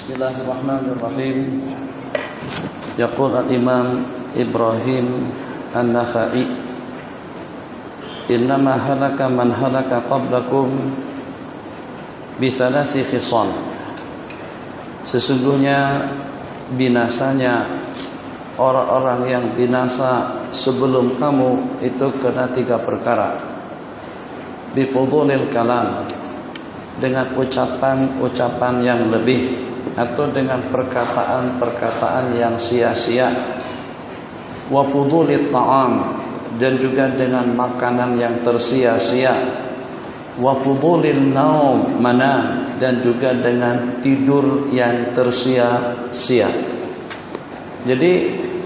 Bismillahirrahmanirrahim. Yaqul al-Imam Ibrahim An-Nakhai, innama halaka man halaka qablakum bisalasi khisal. Sesungguhnya binasanya orang-orang yang binasa sebelum kamu itu kena 3 perkara. Bifudulil kalam, dengan ucapan-ucapan yang lebih atau dengan perkataan-perkataan yang sia-sia. Wa fudulit ta'am, dan juga dengan makanan yang tersia-sia. Wa fudulil naum, manam, dan juga dengan tidur yang tersia-sia. Jadi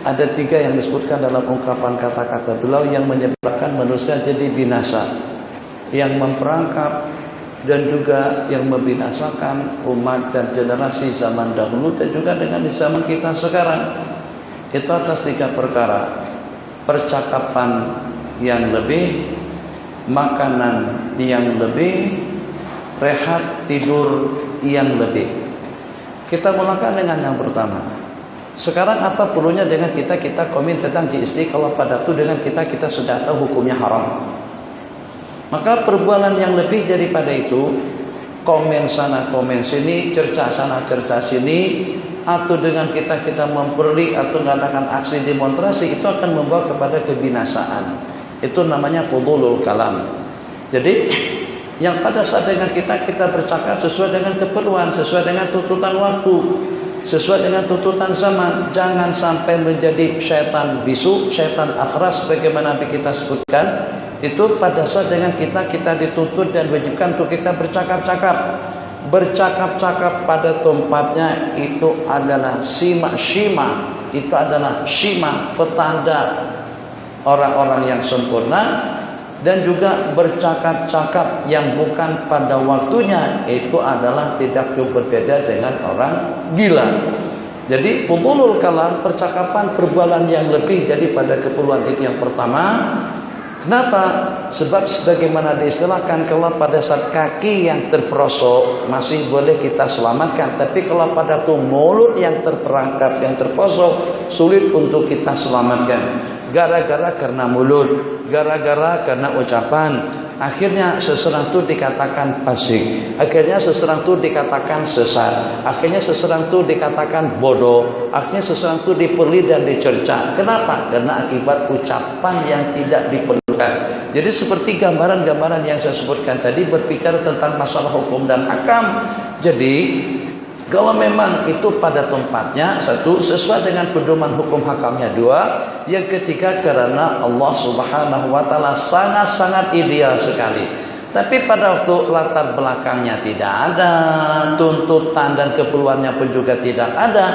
ada 3 yang disebutkan dalam ungkapan kata-kata beliau yang menyebabkan manusia jadi binasa, yang memperangkap dan juga yang membinasakan umat dan generasi zaman dahulu dan juga dengan di zaman kita sekarang. Itu atas 3 perkara: percakapan yang lebih, makanan yang lebih, rehat tidur yang lebih. Kita mulakan dengan yang pertama. Sekarang apa perlunya dengan kita komen tentang GST kalau pada itu dengan kita sudah tahu hukumnya haram. Maka perbuatan yang lebih daripada itu, komen sana komen sini, cerca sana cerca sini, atau dengan kita memperlik atau mengadakan aksi demonstrasi, itu akan membawa kepada kebinasaan. Itu namanya fudulul kalam. Jadi yang pada saat dengan kita bercakap sesuai dengan keperluan, sesuai dengan tuntutan waktu, sesuai dengan tuntutan zaman. Jangan sampai menjadi syaitan bisu, syaitan akhras bagaimana kita sebutkan. Itu pada saat dengan kita dituntut dan wajibkan untuk kita bercakap-cakap. Bercakap-cakap pada tempatnya itu adalah shima. Itu adalah shima, petanda orang-orang yang sempurna. Dan juga bercakap-cakap yang bukan pada waktunya, itu adalah tidak jauh berbeda dengan orang gila. Jadi fudulul kalam, percakapan perbualan yang lebih, jadi pada keperluan itu yang pertama. Kenapa? Sebab sebagaimana diistilahkan, kalau pada saat kaki yang terperosok masih boleh kita selamatkan, tapi kalau pada tuh mulut yang terperangkap, yang terposok, sulit untuk kita selamatkan. Gara-gara karena mulut, gara-gara karena ucapan, akhirnya seseorang itu dikatakan fasik, akhirnya seseorang itu dikatakan sesat, akhirnya seseorang itu dikatakan bodoh, akhirnya seseorang itu dipeli dan dicerca. Kenapa? Karena akibat ucapan yang tidak diperlukan. Jadi seperti gambaran-gambaran yang saya sebutkan tadi, berbicara tentang masalah hukum dan hakam. Jadi kalau memang itu pada tempatnya, 1, sesuai dengan pedoman hukum hakamnya. 2, yang ketiga, karena Allah Subhanahu wa taala sangat-sangat ideal sekali. Tapi pada waktu latar belakangnya tidak ada, tuntutan dan keperluannya pun juga tidak ada,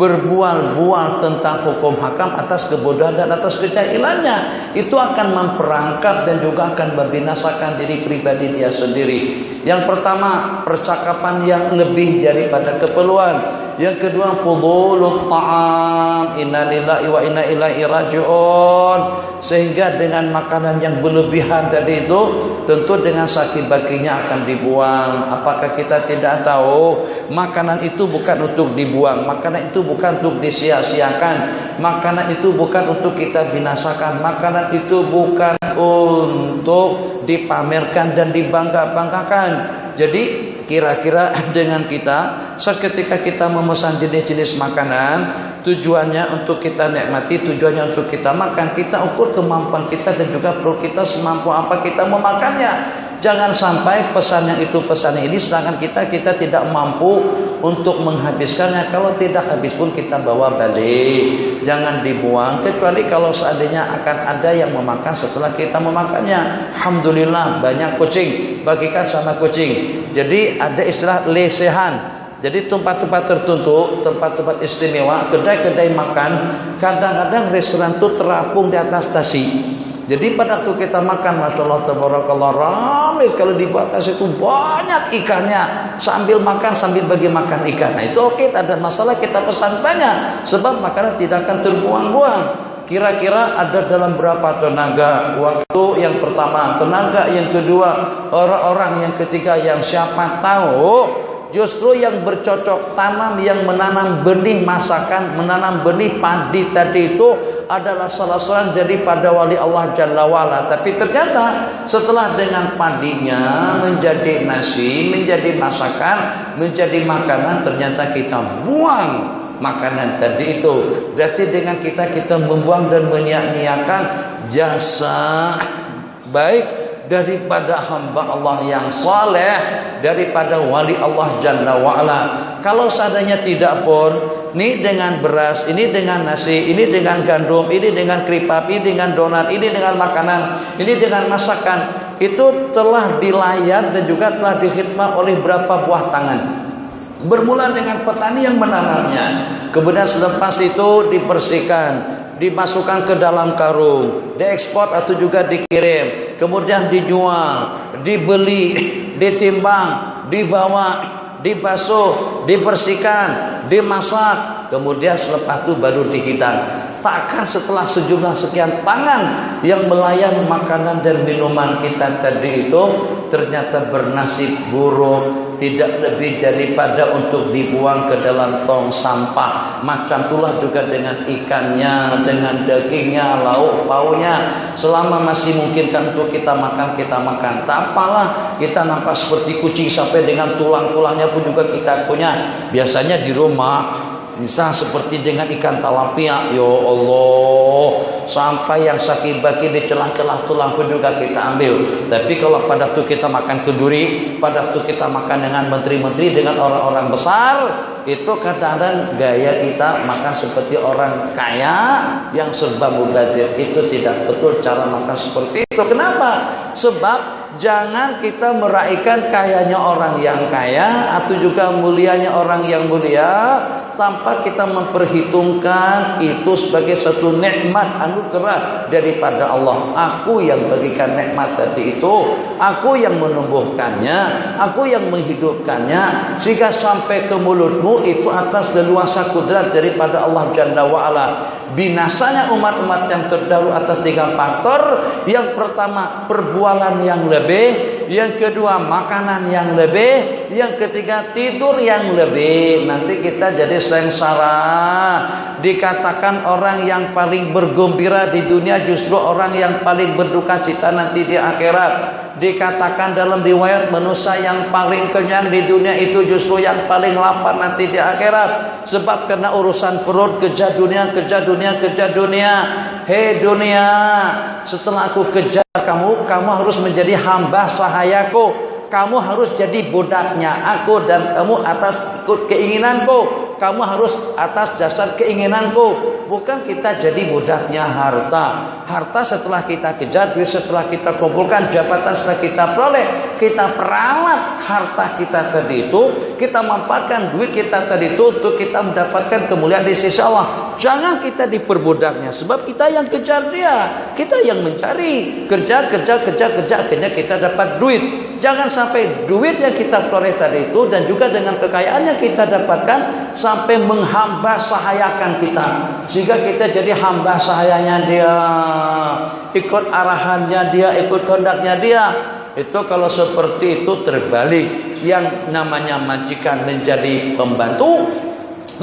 berbual-bual tentang hukum hakam atas kebodohan dan atas kejahilannya, itu akan memperangkap dan juga akan membinasakan diri pribadi dia sendiri. Yang pertama, percakapan yang lebih daripada keperluan. Yang kedua, fudulut ta'am, inna lillahi wa inna ilaihi raji'un. Sehingga dengan makanan yang berlebihan tadi itu, tentu dengan sakit baginya akan dibuang. Apakah kita tidak tahu makanan itu bukan untuk dibuang, makanan itu bukan untuk disia-siakan, makanan itu bukan untuk kita binasakan, makanan itu bukan untuk dipamerkan dan dibangga-banggakan. Jadi kira-kira dengan kita seketika kita memesan jenis-jenis makanan, tujuannya untuk kita nikmati, tujuannya untuk kita makan, kita ukur kemampuan kita dan juga perut kita semampu apa kita memakannya. Jangan sampai pesan yang itu pesan ini, sedangkan kita tidak mampu untuk menghabiskannya. Kalau tidak habis pun kita bawa balik, jangan dibuang. Kecuali kalau seandainya akan ada yang memakan setelah kita memakannya. Alhamdulillah banyak kucing, bagikan sama kucing. Jadi ada istilah lesehan. Jadi tempat-tempat tertentu, tempat-tempat istimewa, kedai-kedai makan, kadang-kadang restoran itu terapung di atas stasi. Jadi pada waktu kita makan, Masya Allah, tabarakallah, ramai sekali di atas itu, banyak ikannya. Sambil makan, sambil bagi makan ikan. Nah itu oke, tak ada masalah, kita pesan banyak. Sebab makanan tidak akan terbuang-buang. Kira-kira ada dalam berapa tenaga? Waktu yang pertama, tenaga yang kedua, orang-orang yang ketiga, yang siapa tahu Justru yang bercocok tanam, yang menanam benih masakan, menanam benih padi tadi itu adalah salah seorang daripada wali Allah Jalla wa'ala. Tapi ternyata setelah dengan padinya menjadi nasi, menjadi masakan, menjadi makanan, ternyata kita buang makanan tadi itu. Berarti dengan kita membuang dan menyia-nyiakan jasa baik daripada hamba Allah yang saleh, daripada wali Allah Jalla wa'ala. Kalau seadanya tidak pun, ini dengan beras, ini dengan nasi, ini dengan gandum, ini dengan keripap, ini dengan donat, ini dengan makanan, ini dengan masakan, itu telah dilayat dan juga telah dikhidmat oleh berapa buah tangan. Bermula dengan petani yang menanamnya, kemudian selepas itu dibersihkan, dimasukkan ke dalam karung, diekspor atau juga dikirim, kemudian dijual, dibeli, ditimbang, dibawa, dibasuh, dibersihkan, dimasak, kemudian selepas itu baru dihidang. Takkan setelah sejumlah sekian tangan yang melayan makanan dan minuman kita tadi itu ternyata bernasib buruk, tidak lebih daripada untuk dibuang ke dalam tong sampah. Macam itulah juga dengan ikannya, dengan dagingnya, lauk paunya. Selama masih mungkin untuk kita makan, kita makan. Tak apalah kita nampak seperti kucing sampai dengan tulang-tulangnya pun juga kita punya. Biasanya di rumah misal seperti dengan ikan talapia, ya Allah, sampai yang sakit baki di celah-celah tulang pun juga kita ambil. Tapi kalau pada waktu kita makan keduri, pada waktu kita makan dengan menteri-menteri, dengan orang-orang besar, itu kadang-kadang gaya kita makan seperti orang kaya yang serba mubazir. Itu tidak betul cara makan seperti itu. Kenapa? Sebab jangan kita meraihkan kayanya orang yang kaya atau juga mulianya orang yang mulia tanpa kita memperhitungkan itu sebagai satu nikmat anugerah daripada Allah. Aku yang berikan nikmat tadi itu, aku yang menumbuhkannya, aku yang menghidupkannya, sehingga sampai ke mulutmu itu atas leluasa kudrat daripada Allah Jalla wa'ala. Binasanya umat-umat yang terdahulu atas 3 faktor. Yang pertama, perbualan yang lebih, yang kedua makanan yang lebih, yang ketiga tidur yang lebih. Nanti kita jadi sengsara. Dikatakan orang yang paling bergembira di dunia justru orang yang paling berduka cita nanti di akhirat. Dikatakan dalam riwayat manusia yang paling kenyang di dunia itu justru yang paling lapar nanti di akhirat. Sebab karena urusan perut, kejar dunia, kejar dunia, kejar dunia. Hei dunia, setelah aku kejar kamu harus menjadi hamba sahayaku. Kamu harus jadi budaknya aku, dan kamu atas ikut keinginanku. Kamu harus atas dasar keinginanku. Bukan kita jadi budaknya harta. Harta setelah kita kejar, duit setelah kita kumpulkan, jabatan setelah kita peroleh, kita peralat harta kita tadi itu, kita manfaatkan duit kita tadi itu untuk kita mendapatkan kemuliaan di sisi Allah. Jangan kita diperbudaknya, sebab kita yang kejar dia, kita yang mencari, kerja, akhirnya kita dapat duit. Jangan sampai duit yang kita peroleh tadi itu dan juga dengan kekayaan yang kita dapatkan sampai menghamba sahayakan kita, sehingga kita jadi hamba sahayanya dia, ikut arahannya dia, ikut kehendaknya dia. Itu kalau seperti itu terbalik. Yang namanya majikan menjadi pembantu,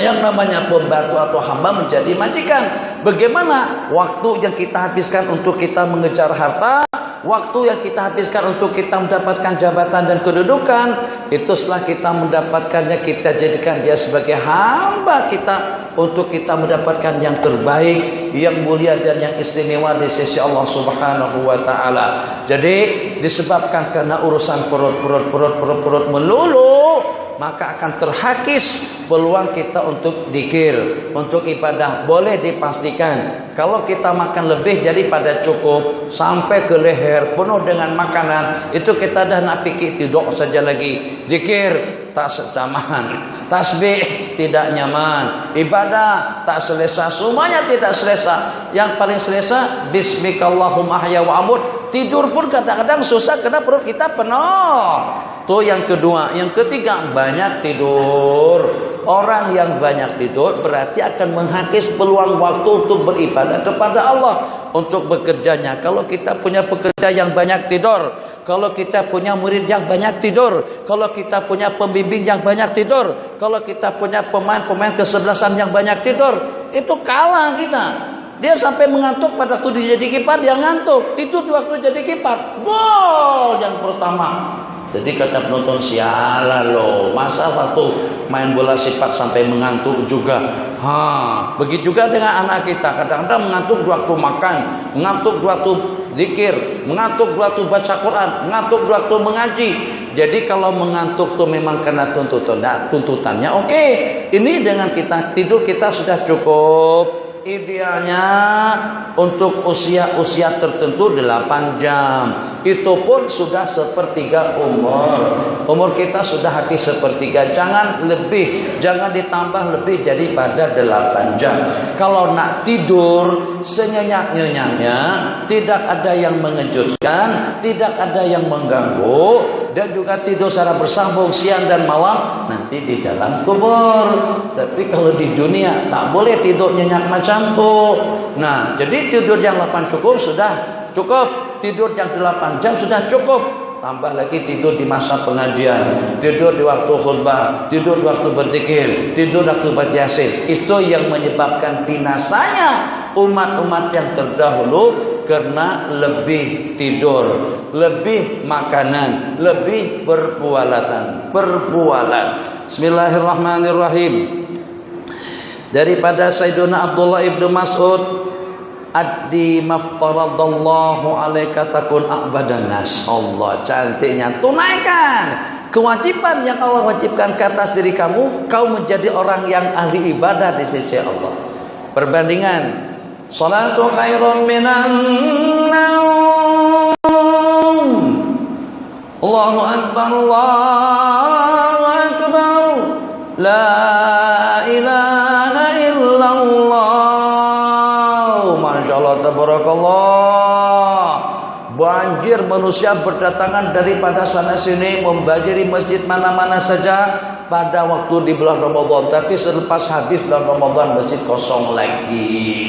yang namanya pembantu atau hamba menjadi majikan. Bagaimana waktu yang kita habiskan untuk kita mengejar harta, waktu yang kita habiskan untuk kita mendapatkan jabatan dan kedudukan, itu setelah kita mendapatkannya, kita jadikan dia sebagai hamba kita untuk kita mendapatkan yang terbaik, yang mulia dan yang istimewa di sisi Allah Subhanahu wa taala. Jadi disebabkan karena urusan perut melulu, maka akan terhakis peluang kita untuk dzikir, untuk ibadah. Boleh dipastikan kalau kita makan lebih daripada cukup sampai ke leher penuh dengan makanan, itu kita dah nak pikir tidur saja lagi. Zikir tak sejaman, tasbih tidak nyaman, ibadah tak selesa, semuanya tidak selesa. Yang paling selesa bismikallahumma ahya wa amut. Tidur pun kadang-kadang susah karena perut kita penuh. Tuh yang kedua. Yang ketiga, banyak tidur. Orang yang banyak tidur berarti akan menghapus peluang waktu untuk beribadah kepada Allah, untuk bekerjanya. Kalau kita punya pekerja yang banyak tidur, kalau kita punya murid yang banyak tidur, kalau kita punya pembimbing yang banyak tidur, kalau kita punya pemain-pemain kesebelasan yang banyak tidur, itu kalah kita. Dia sampai mengantuk pada waktu dia jadi kiper, dia ngantuk. Itu waktu jadi kiper, gol yang pertama. Jadi kata penonton, sialah loh, masa waktu main bola sepak sampai mengantuk juga. Begitu juga dengan anak kita, kadang-kadang mengantuk waktu makan, mengantuk waktu zikir, mengantuk waktu baca Quran, mengantuk waktu mengaji. Jadi kalau mengantuk tuh memang karena tuntutannya, oke. Ini dengan kita tidur kita sudah cukup. Idealnya untuk usia tertentu 8 jam. Itu pun sudah sepertiga umur. Umur kita sudah habis sepertiga. Jangan lebih, jangan ditambah lebih daripada 8 jam. Kalau nak tidur senyenyak-nyenyaknya, tidak ada yang mengejutkan, tidak ada yang mengganggu, dan juga tidur secara bersambung siang dan malam, nanti di dalam kubur. Tapi kalau di dunia tak boleh tidur nyenyak macam tuh. Nah, jadi tidur yang 8 cukup sudah cukup. Tidur yang 8 jam sudah cukup. Tambah lagi tidur di masa pengajian, tidur di waktu khutbah, tidur di waktu berzikir, tidur waktu baca Yasin. Itu yang menyebabkan binasanya umat-umat yang terdahulu, karena lebih tidur, lebih makanan, lebih berbualan. Bismillahirrahmanirrahim. Daripada Sayyiduna Abdullah ibnu Mas'ud, addi maftaradallahu alaika takun a'badan nas. Allah, cantiknya, tunaikan kewajiban yang Allah wajibkan ke atas diri kamu, kau menjadi orang yang ahli ibadah di sisi Allah. Perbandingan, salatu khairun minan naum. Allahu akbar, Allahu akbar, la ilaha illallah. Masya Allah, tabarakallah. Banjir manusia berdatangan daripada sana sini, membanjiri masjid mana-mana saja pada waktu di bulan Ramadan. Tapi selepas habis bulan Ramadan, masjid kosong lagi.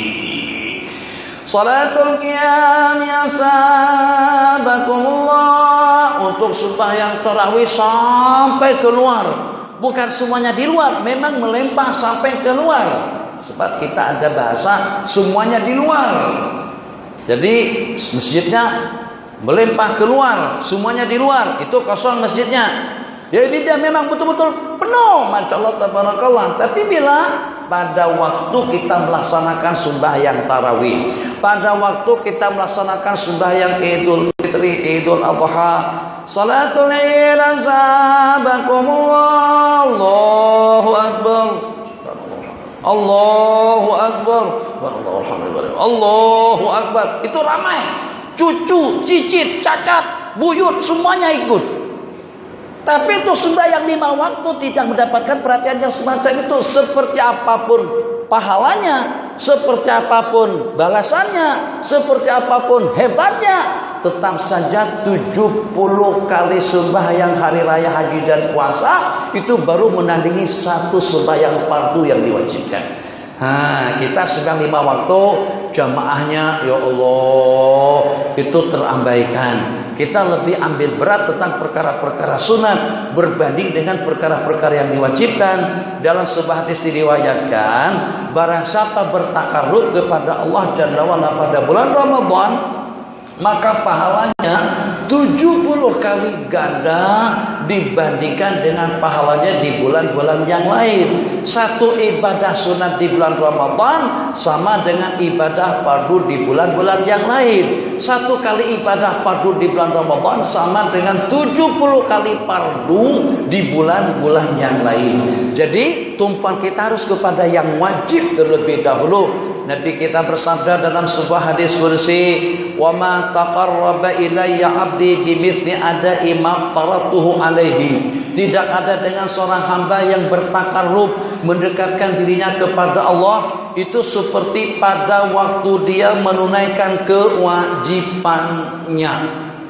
Salatul qiyam ya sahabakumullah, untuk sembahyang tarawih sampai keluar. Bukan semuanya di luar, memang melempah sampai keluar. Sebab kita ada bahasa semuanya di luar. Jadi masjidnya melempah keluar, semuanya di luar, itu kosong masjidnya. Jadi dia memang betul-betul penuh, Masya Allah, tabarakallah. Tapi bila pada waktu kita melaksanakan sembahyang tarawih, pada waktu kita melaksanakan sembahyang Idul Fitri, Idul Adha, salatul Id sahabakumullah, Allahu akbar, Allahu akbar, Allahu akbar. Itu ramai, cucu, cicit, cacat, buyut, semuanya ikut. Tapi untuk sembahyang 5 waktu tidak mendapatkan perhatian yang semacam itu. Seperti apapun pahalanya, seperti apapun balasannya, seperti apapun hebatnya, tetap saja 70 kali sembahyang hari raya haji dan puasa itu baru menandingi 1 sembahyang fardu yang diwajibkan. Kita sedang 5 waktu jamaahnya, ya Allah, itu terabaikan. Kita lebih ambil berat tentang perkara-perkara sunat berbanding dengan perkara-perkara yang diwajibkan. Dalam sebuah hadis diriwayatkan, barang siapa bertakarrub kepada Allah Jalla wa'ala pada bulan Ramadan, maka pahalanya 70 kali ganda dibandingkan dengan pahalanya di bulan-bulan yang lain. Satu ibadah sunat di bulan Ramadan sama dengan ibadah fardu di bulan-bulan yang lain. 1 kali ibadah fardu di bulan Ramadan sama dengan 70 kali fardu di bulan-bulan yang lain. Jadi tumpuan kita harus kepada yang wajib terlebih dahulu. Nabi kita bersabda dalam sebuah hadis kursi, "Wa ma taqarraba ilayya 'abdi bimithli ada'i ma aftaratuhu alaihi." Tidak ada dengan seorang hamba yang bertakarrub, mendekatkan dirinya kepada Allah, itu seperti pada waktu dia menunaikan kewajibannya.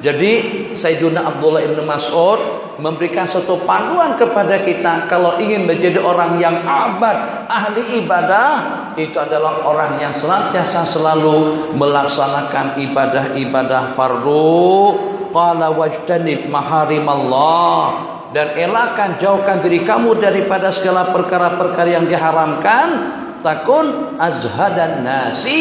Jadi Sayyiduna Abdullah ibn Mas'ud memberikan satu panduan kepada kita, kalau ingin menjadi orang yang abad, ahli ibadah, itu adalah orang yang senantiasa selalu melaksanakan ibadah-ibadah fardu. Qala wajtanib maharimallah, dan elakkan, jauhkan diri kamu daripada segala perkara-perkara yang diharamkan. Takun azhadan nasi,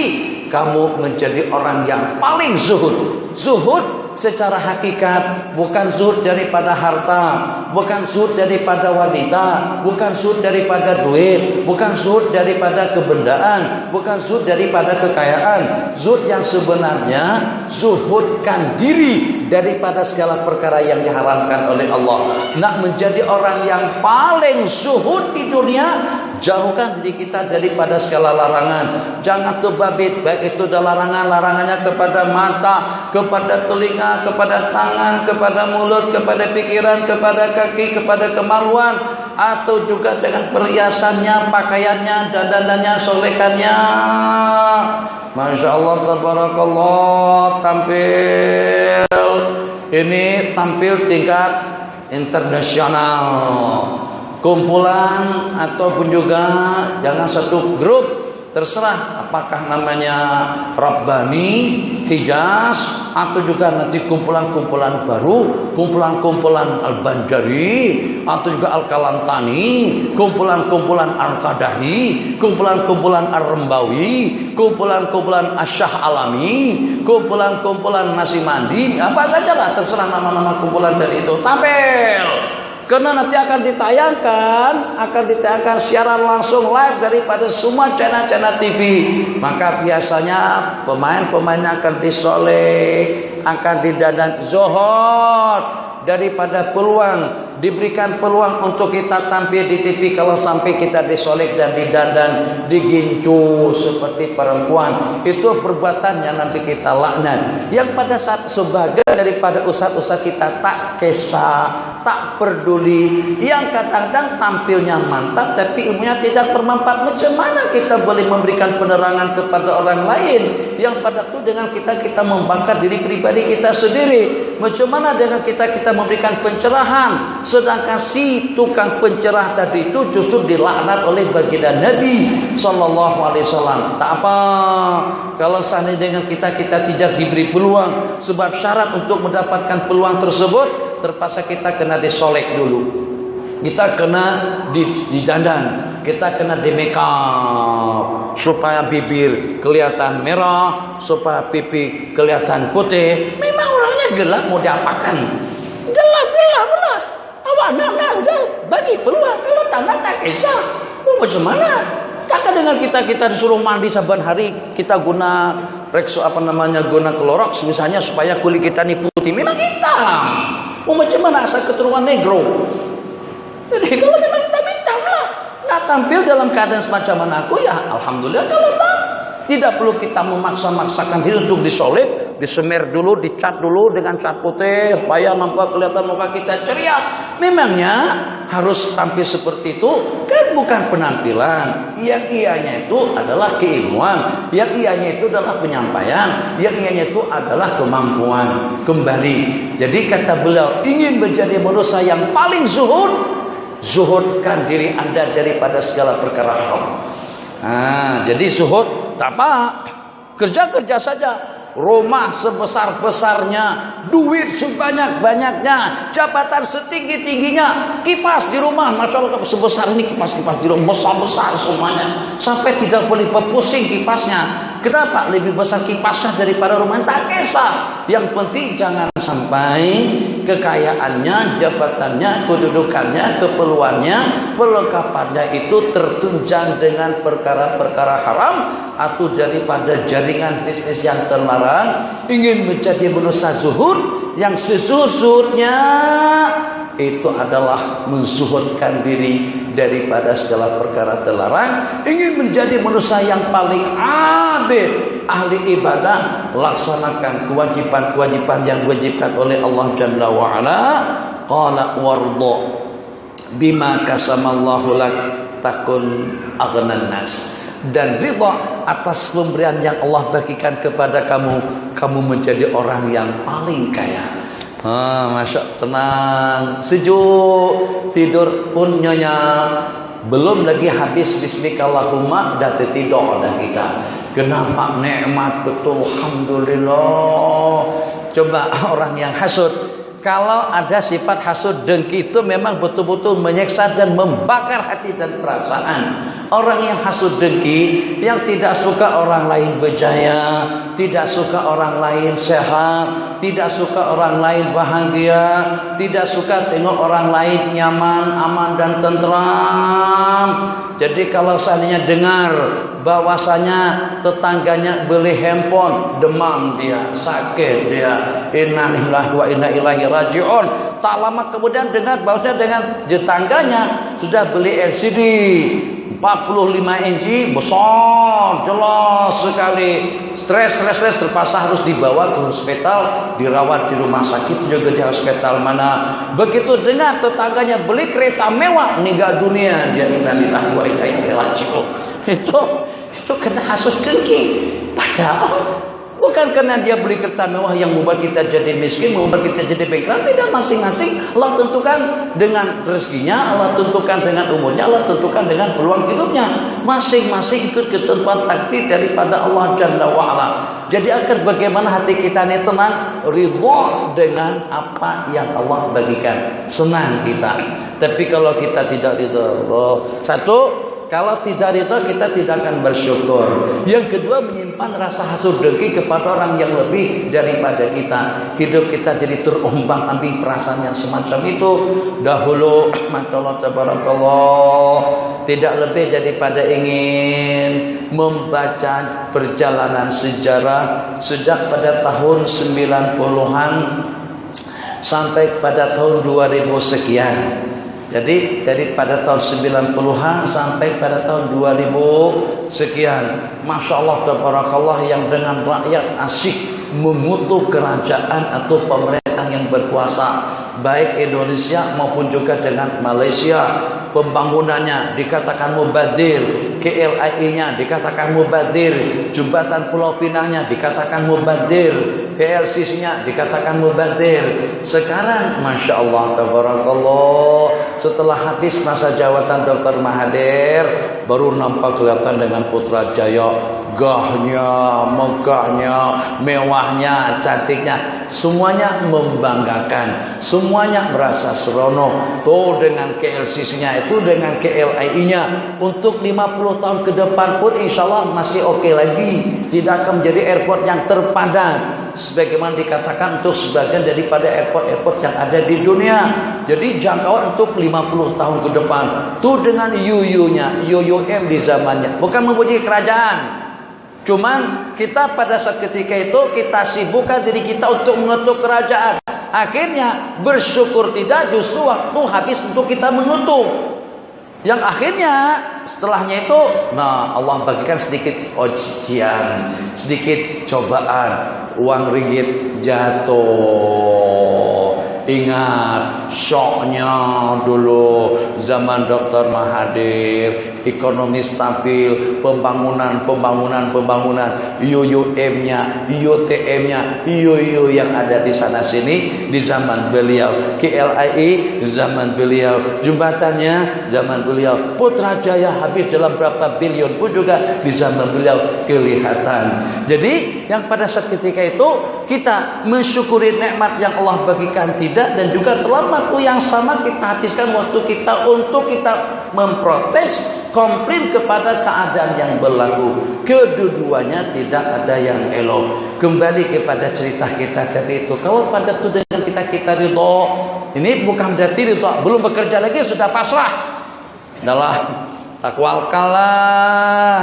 kamu menjadi orang yang paling zuhud. Zuhud secara hakikat bukan zuhud daripada harta, bukan zuhud daripada wanita, bukan zuhud daripada duit, bukan zuhud daripada kebendaan, bukan zuhud daripada kekayaan. Zuhud yang sebenarnya zuhudkan diri daripada segala perkara yang diharamkan oleh Allah. Nak menjadi orang yang paling zuhud di dunia, jauhkan diri kita daripada segala larangan. Jangan kebabit, baik itu adalah larangannya kepada mata, kepada telinga, kepada tangan, kepada mulut, kepada pikiran, kepada kaki, kepada kemaluan, atau juga dengan perhiasannya, pakaiannya, dandanannya, solekannya. Masya Allah, tabarakallah, tampil. Ini tampil tingkat internasional. Kumpulan ataupun juga jangan satu grup, terserah apakah namanya Rabbani, Hijaz, atau juga nanti kumpulan-kumpulan baru, kumpulan-kumpulan Al-Banjari, atau juga Al-Kalantani, kumpulan-kumpulan Al-Qadahi, kumpulan-kumpulan Ar-Rembawi, kumpulan-kumpulan Asyah Alami, kumpulan-kumpulan Nasi Mandi, apa sajalah, terserah nama-nama kumpulan dari itu. Tampil. Karena nanti akan ditayangkan siaran langsung live daripada semua channel-channel TV. Maka biasanya pemain-pemainnya akan disolek, akan didandan zuhud daripada peluang, diberikan peluang untuk kita tampil di TV. Kalau sampai kita disolek dan didandan, digincu seperti perempuan, itu perbuatannya nanti kita laknat. Yang pada saat sebagai daripada ustaz-ustaz kita tak kisah, tak peduli, yang kadang-kadang tampilnya mantap tapi ilmunya tidak bermanfaat. Macam mana kita boleh memberikan penerangan kepada orang lain yang pada itu dengan kita membangkit diri pribadi kita sendiri? Macam mana dengan kita memberikan pencerahan, sedangkan si tukang pencerah tadi itu justru dilaknat oleh baginda Nabi Sallallahu Alaihi Wasallam. Tak apa kalau seandainya dengan kita tidak diberi peluang, sebab syarat untuk mendapatkan peluang tersebut terpaksa kita kena disolek dulu, kita kena didandan, kita kena di make up supaya bibir kelihatan merah, supaya pipi kelihatan putih. Memang orangnya gelap, mau diapakan? Gelap lah. Awak nak udah bagi peluang. Kalau tak kisah. Mau macam mana? Kakak dengan kita disuruh mandi saban hari, kita guna guna Clorox misalnya supaya kulit kita ini putih. Memang hitam. Mau macam mana asal keturunan negro? Jadi kalau memang hitam lah. Nak tampil dalam keadaan semacam mana aku ya alhamdulillah. Kalau tak, tidak perlu kita memaksa-maksakan diri untuk disolek, disemer dulu, dicat dulu dengan cat putih supaya nampak kelihatan muka kita ceria. Memangnya harus tampil seperti itu? Kan bukan penampilan. Yang ianya itu adalah keilmuan, yang ianya itu adalah penyampaian, yang ianya itu adalah kemampuan. Kembali. Jadi kata beliau, ingin menjadi manusia yang paling zuhud, zuhudkan diri Anda daripada segala perkara haram. Jadi zuhud tak apa, kerja saja, rumah sebesar-besarnya, duit sebanyak-banyaknya, jabatan setinggi-tingginya, kipas di rumah, masya Allah sebesar ini kipas di rumah besar-besar semuanya, sampai tidak boleh berpusing kipasnya. Kenapa? Lebih besar kipasnya daripada rumah, tak kisah. Yang penting jangan sampai kekayaannya, jabatannya, kedudukannya, keperluannya, perlengkapannya itu tertunjang dengan perkara-perkara haram atau daripada jaringan bisnis yang terlarang. Ingin menjadi manusia zuhud, yang sesuhudnya itu adalah menzuhudkan diri daripada segala perkara terlarang. Ingin menjadi manusia yang paling abid, ahli ibadah, laksanakan kewajiban-kewajiban yang diwajibkan oleh Allah Jalla wa Ala. Qala warda bima kasamallahu lak takun aghnan nas. dan ridha atas pemberian yang Allah bagikan kepada kamu, kamu menjadi orang yang paling kaya. Masya, tenang, sejuk, tidur pun nyenyak. Belum lagi habis bismikallahumma dah tertidur dah kita. Kenapa nikmat betul, alhamdulillah. Coba orang yang hasud, kalau ada sifat hasud dengki itu memang betul-betul menyiksa dan membakar hati dan perasaan. Orang yang hasud dengki, yang tidak suka orang lain berjaya, tidak suka orang lain sehat, tidak suka orang lain bahagia, tidak suka tengok orang lain nyaman, aman dan tentram. Jadi kalau seandainya dengar bahwasanya tetangganya beli handphone, demam dia, sakit dia, inna lillahi wa inna ilaihi raji'un. Tak lama kemudian dengar bahwasanya dengan tetangganya sudah beli LCD 45 inci besar, jelas sekali. Stres terpaksa harus dibawa ke hospital, dirawat di rumah sakit juga di hospital mana. Begitu dengar tetangganya beli kereta mewah, meninggal dunia dia, inna lillahi wa inna ilaihi raji'un. Itu kena hasud dengki. Padahal bukan karena dia beli kereta mewah yang membuat kita jadi miskin, membuat kita jadi bankrupt. Tidak, masing-masing Allah tentukan dengan rezekinya, Allah tentukan dengan umurnya, Allah tentukan dengan peluang hidupnya. Masing-masing ikut ketentuan takdir daripada Allah Jalla wa'ala. Jadi agar bagaimana hati kita ini tenang, ridha dengan apa yang Allah bagikan, senang kita. Tapi kalau kita tidak ridha, satu, kalau tidak ridha kita tidak akan bersyukur. Yang kedua, menyimpan rasa hasud dengki kepada orang yang lebih daripada kita. Hidup kita jadi terombang-ambing perasaan yang semacam itu. Dahulu, masyaallah tabarakallah, tidak lebih daripada ingin membaca perjalanan sejarah sejak pada tahun 90-an sampai pada tahun 2000 sekian. Jadi daripada tahun 90-an sampai pada tahun 2000 sekian, Masya Allah tabarakallah, yang dengan rakyat asyik mengutuk kerajaan atau pemerintah yang berkuasa, baik Indonesia maupun juga dengan Malaysia. Pembangunannya dikatakan mubadir, KLII-nya dikatakan mubadir, jembatan Pulau Pinangnya dikatakan mubadir, VLCC-nya dikatakan mubadir. Sekarang Masya Allah tabarakallah, setelah habis masa jabatan Dr. Mahathir, baru nampak kelihatan dengan Putrajaya, gahnya, megahnya, mewahnya, cantiknya, semuanya membanggakan, semuanya merasa seronok. Tuh dengan KLCC-nya itu, dengan KLII-nya, untuk 50 tahun ke depan pun insya Allah masih oke lagi, tidak akan menjadi airport yang terpadat sebagaimana dikatakan untuk sebagian daripada airport-airport yang ada di dunia. Jadi jangkauan untuk 50 tahun ke depan. Tuh dengan YUYU-nya, YUYM di zamannya, bukan mempunyai kerajaan. Cuman kita pada saat ketika itu kita sibukkan diri kita untuk mengutuk kerajaan. Akhirnya bersyukur tidak, justru waktu habis untuk kita mengutuk. Yang akhirnya setelahnya itu, nah Allah bagikan sedikit ujian, sedikit cobaan, uang ringgit jatuh. Ingat syoknya dulu zaman Dr. Mahathir, ekonomi stabil, pembangunan, YUYM-nya, YUTM-nya, YUYU yang ada di sana sini di zaman beliau, KLII zaman beliau, jembatannya zaman beliau, Putrajaya habis dalam berapa bilion pun juga di zaman beliau kelihatan. Jadi yang pada saat ketika itu kita mensyukuri nikmat yang Allah bagikan tidak, dan juga dalam waktu yang sama kita habiskan waktu kita untuk kita memprotes, komplain kepada keadaan yang berlaku. Kedua-duanya tidak ada yang elok. Kembali kepada cerita kita tadi itu, kalau pada itu dengan kita ridho, ini bukan berarti ridho belum bekerja lagi sudah pasrah. Adalah takwalkanlah,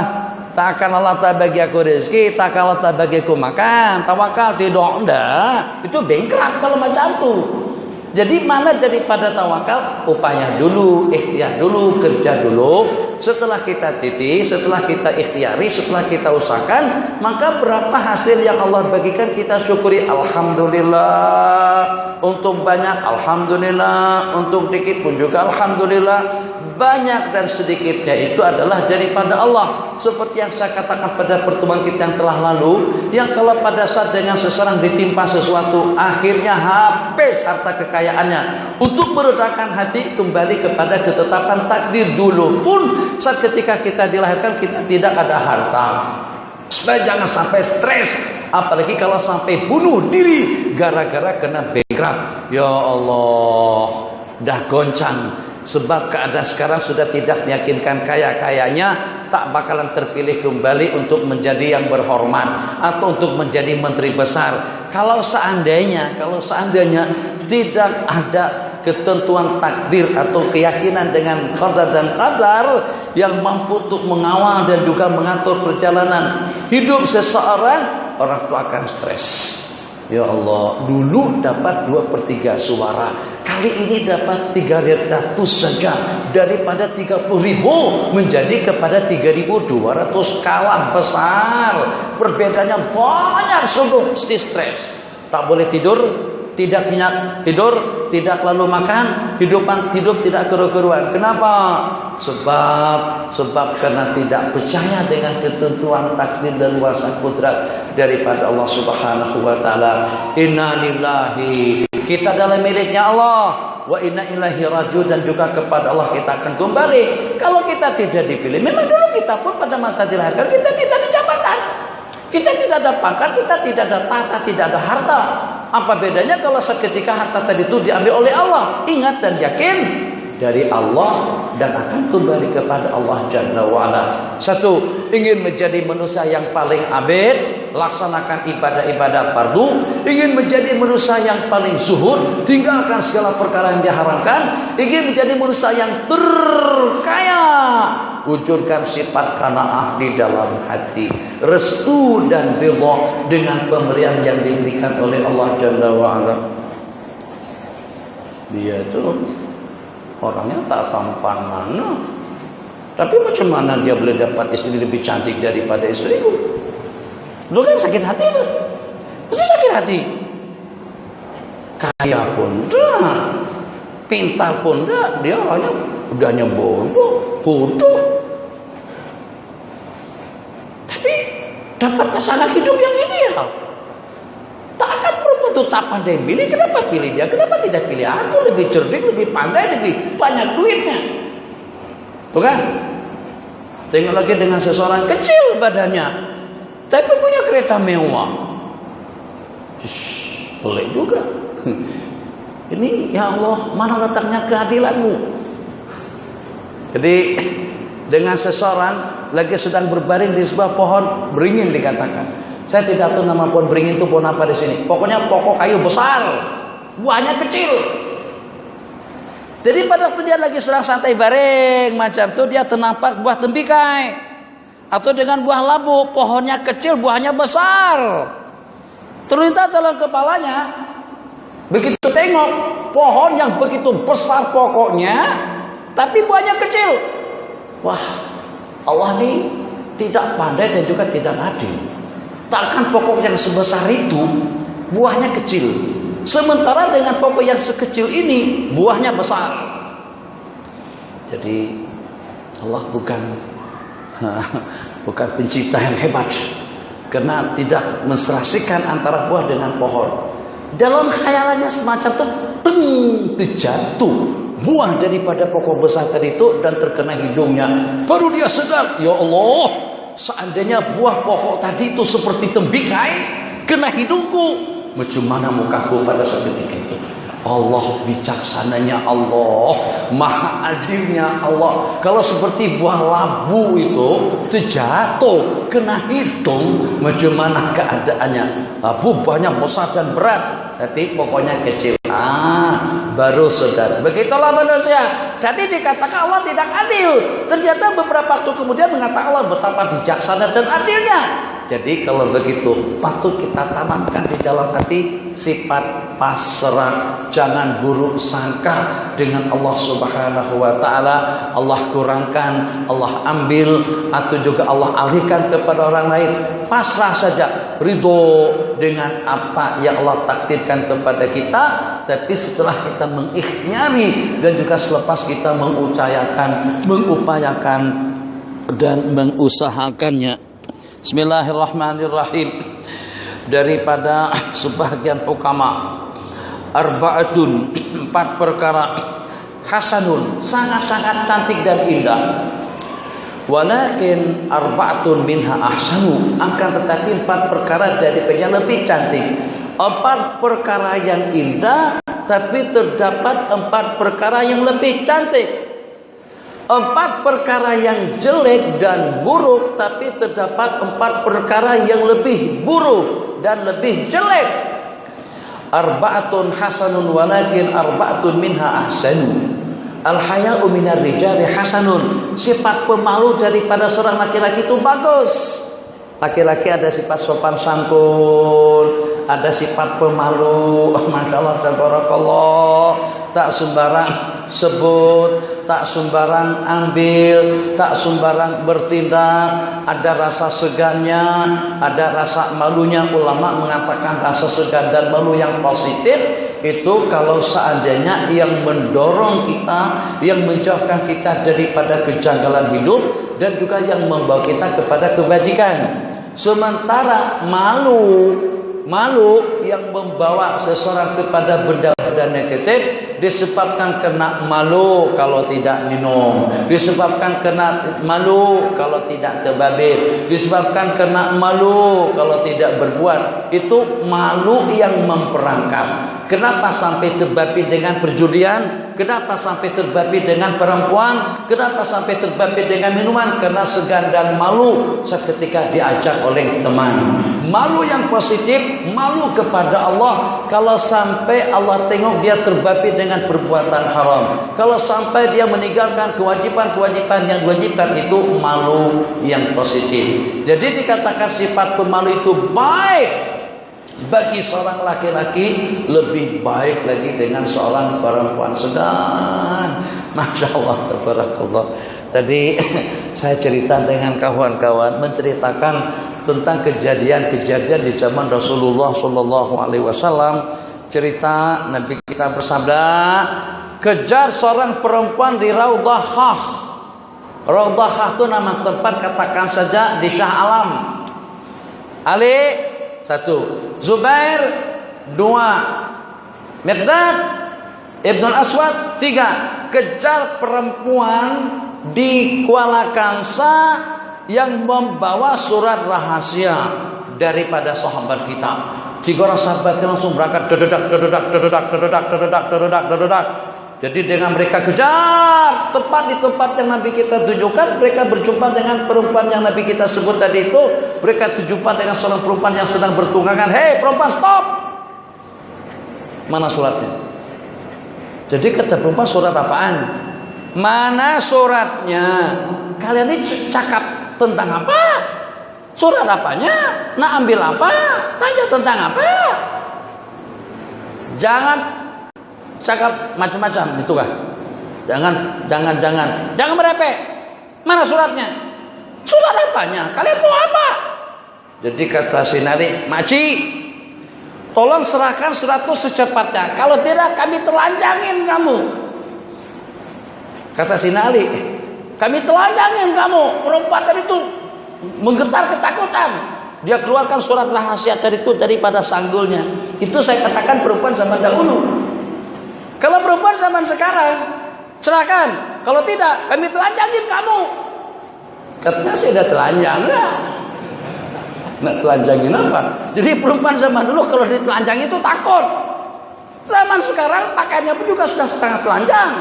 tak akan Allah tak bagi aku rezeki, tak Allah tak bagi aku makan, tawakal tidak, enggak. Itu bengkrak kalau macam itu. Jadi mana daripada tawakal, upaya dulu, ikhtiar dulu, kerja dulu. Setelah kita titi, setelah kita ikhtiari, setelah kita usahakan, maka berapa hasil yang Allah bagikan kita syukuri, alhamdulillah. Untuk banyak alhamdulillah, untuk dikit pun juga alhamdulillah. banyak dan sedikitnya itu adalah daripada Allah. Seperti yang saya katakan pada pertemuan kita yang telah lalu, yang kalau pada saat dengan seseorang ditimpa sesuatu, akhirnya habis harta kekayaannya, untuk meredakan hati kembali kepada ketetapan takdir. Dulu pun saat ketika kita dilahirkan kita tidak ada harta, supaya jangan sampai stres, apalagi kalau sampai bunuh diri gara-gara kena bankrupt. Ya Allah, dah goncang. Sebab keadaan sekarang sudah tidak meyakinkan, kaya-kayanya tak bakalan terpilih kembali untuk menjadi yang berhormat atau untuk menjadi menteri besar. Kalau seandainya tidak ada ketentuan takdir atau keyakinan dengan qadar dan qadar yang mampu untuk mengawal dan juga mengatur perjalanan hidup seseorang, orang itu akan stres. Ya Allah, dulu dapat 2/3 suara, kali ini dapat 300 saja. Daripada 30.000 menjadi kepada 3.200, kalah besar. Perbedaannya banyak sungguh, mesti stres. Tak boleh tidur, tidak nyenyak tidur, tidak lalu makan, hidup tidak keru-keruan. Kenapa? Sebab karena tidak percaya dengan ketentuan takdir dan kuasa kudrat daripada Allah Subhanahu wa taala. Inna lillahi, kita dalam miliknya Allah, wa inna ilaihi rajiun, dan juga kepada Allah kita akan kembali. Kalau kita tidak dipilih, memang dulu kita pun pada masa dilahirkan kita tidak ada jabatan, kita tidak ada pangkat, kita tidak ada tahta, tidak ada harta. Apa bedanya kalau seketika harta tadi itu diambil oleh Allah? Ingat dan yakin dari Allah dan akan kembali kepada Allah Jalla wa'ala. Satu, ingin menjadi manusia yang paling abid, laksanakan ibadah-ibadah fardu. Ingin menjadi manusia yang paling zuhud, tinggalkan segala perkara yang diharamkan. Ingin menjadi manusia yang terkaya, wujudkan sifat qanaah di dalam hati, restu dan ridha dengan pemberian yang diberikan oleh Allah Jalla wa'ala. Dia tuh orangnya tak tampan mana, tapi macam mana dia boleh dapat istri lebih cantik daripada istriku? Lu kan sakit hati lu, mesti sakit hati. Kaya pun dah, pintar pun dah, dia orangnya udahnya bodoh, kutu. Tapi dapat pasangan hidup yang ideal. Takkan perempuan itu tak pandai pilih, kenapa pilih dia? Kenapa tidak pilih aku? Lebih cerdik, lebih pandai, lebih banyak duitnya. Tuh kan? Tengok lagi dengan seseorang kecil badannya, tapi punya kereta mewah. Boleh juga. Ini ya Allah, mana letaknya keadilanmu? Jadi dengan seseorang lagi sedang berbaring di sebuah pohon beringin dikatakan. Saya tidak tahu nama pohon beringin itu pohon apa di sini. Pokoknya pokok kayu besar, buahnya kecil. Jadi pada waktu dia lagi sedang santai baring macam itu, dia ternampak buah tembikai atau dengan buah labu, pohonnya kecil, buahnya besar. Terlintas dalam kepalanya, begitu tengok pohon yang begitu besar pokoknya, tapi buahnya kecil. Wah, Allah ini tidak pandai dan juga tidak adil. Takkan pokok yang sebesar itu buahnya kecil, sementara dengan pokok yang sekecil ini buahnya besar. Jadi Allah bukan pencipta yang hebat, karena tidak menserasikan antara buah dengan pohon. Dalam khayalannya semacam itu, terjatuh buah daripada pokok besar tadi itu dan terkena hidungnya. Baru dia sadar, ya Allah, seandainya buah pokok tadi itu seperti tembikai kena hidungku, macam mana mukaku pada saat ketika itu? Allah bijaksananya Allah, maha adilnya Allah. Kalau seperti buah labu itu terjatuh kena hidung, macam mana keadaannya? Labu banyak besar dan berat, tapi pokoknya kecil. Baru sadar. Begitulah manusia. Jadi dikatakan Allah tidak adil. Ternyata beberapa waktu kemudian mengatakan Allah betapa bijaksana dan adilnya. Jadi kalau begitu patut kita tanamkan di dalam hati sifat pasrah, jangan buruk sangka dengan Allah Subhanahu wa taala. Allah kurangkan, Allah ambil, atau juga Allah alihkan kepada orang lain. Pasrah saja, ridho dengan apa yang Allah takdirkan kepada kita. Tapi setelah kita mengikhtiari dan juga selepas kita mengupayakan dan mengusahakannya. Bismillahirrahmanirrahim. Daripada sebahagian hukama, arba'atun, 4 perkara, hasanun, sangat-sangat cantik dan indah. Walakin arba'atun minha ahsanu, akan tetapi 4 perkara daripadanya lebih cantik. 4 perkara yang indah, tapi terdapat 4 perkara yang lebih cantik. 4 perkara yang jelek dan buruk, tapi terdapat 4 perkara yang lebih buruk dan lebih jelek. Arba'atun hasanun walakin arba'atun minha ahsanu. Al-haya'u minar rijali hasanun. Sifat pemalu daripada seorang laki-laki itu bagus. Laki-laki ada sifat sopan santun, ada sifat pemalu, masya Allah, tabarakallah, tak sembarang sebut, tak sembarang ambil, tak sembarang bertindak, ada rasa segannya, ada rasa malunya. Ulama mengatakan rasa segan dan malu yang positif itu kalau seandainya yang mendorong kita, yang menjauhkan kita daripada kejanggalan hidup, dan juga yang membawa kita kepada kebajikan. Sementara malu yang membawa seseorang kepada benda-benda negatif disebabkan kena malu kalau tidak minum, disebabkan kena malu kalau tidak terbabit, disebabkan kena malu kalau tidak berbuat. Itu malu yang memperangkap. Kenapa sampai terbabi dengan perjudian? Kenapa sampai terbabi dengan perempuan? Kenapa sampai terbabi dengan minuman? Karena segan dan malu seketika diajak oleh teman. Malu yang positif, malu kepada Allah. Kalau sampai Allah tengok dia terbabi dengan perbuatan haram, kalau sampai dia meninggalkan kewajiban-kewajiban yang diwajibkan, itu malu yang positif. Jadi dikatakan sifat pemalu itu baik bagi seorang laki-laki, lebih baik lagi dengan seorang perempuan sedang. Masya Allah, tabarakallah. Tadi saya cerita dengan kawan-kawan, menceritakan tentang kejadian-kejadian di zaman Rasulullah Sallallahu Alaihi Wasallam. Cerita Nabi kita bersabda, kejar seorang perempuan di Raudhah. Raudhah itu nama tempat, katakan saja di Shah Alam. Ali 1, Zubair 2, Miqdad Ibn Aswad 3. Kejar perempuan di Kuala Kangsar yang membawa surat rahasia daripada sahabat kita. 3 orang sahabat langsung berangkat, dedak. Jadi dengan mereka kejar, tepat di tempat yang Nabi kita tunjukkan, mereka berjumpa dengan perempuan yang Nabi kita sebut tadi itu. Mereka berjumpa dengan seorang perempuan yang sedang bertunggangan. Hei perempuan, stop! Mana suratnya? Jadi kata perempuan, surat apaan? Mana suratnya? Kalian ini cakap tentang apa? Surat apanya? Nak ambil apa? Tanya tentang apa? Jangan cakap macam-macam, gitu kah? Jangan merepek. Mana suratnya? Surat apanya? Kalian mau apa? Jadi kata Sinari, Maci, tolong serahkan surat itu secepatnya. Kalau tidak, kami telanjangin kamu. Kata Sinari, kami telanjangin kamu. Perempuan tadi itu menggetar ketakutan. Dia keluarkan surat rahasia tadi itu daripada sanggulnya. Itu saya katakan perempuan zaman dahulu. Kalau perempuan zaman sekarang, serahkan. Kalau tidak, kami telanjangin kamu. Katanya saya sudah telanjang. Nak telanjangin apa? Jadi perempuan zaman dulu kalau ditelanjang itu takut. Zaman sekarang pakaiannya pun juga sudah setengah telanjang.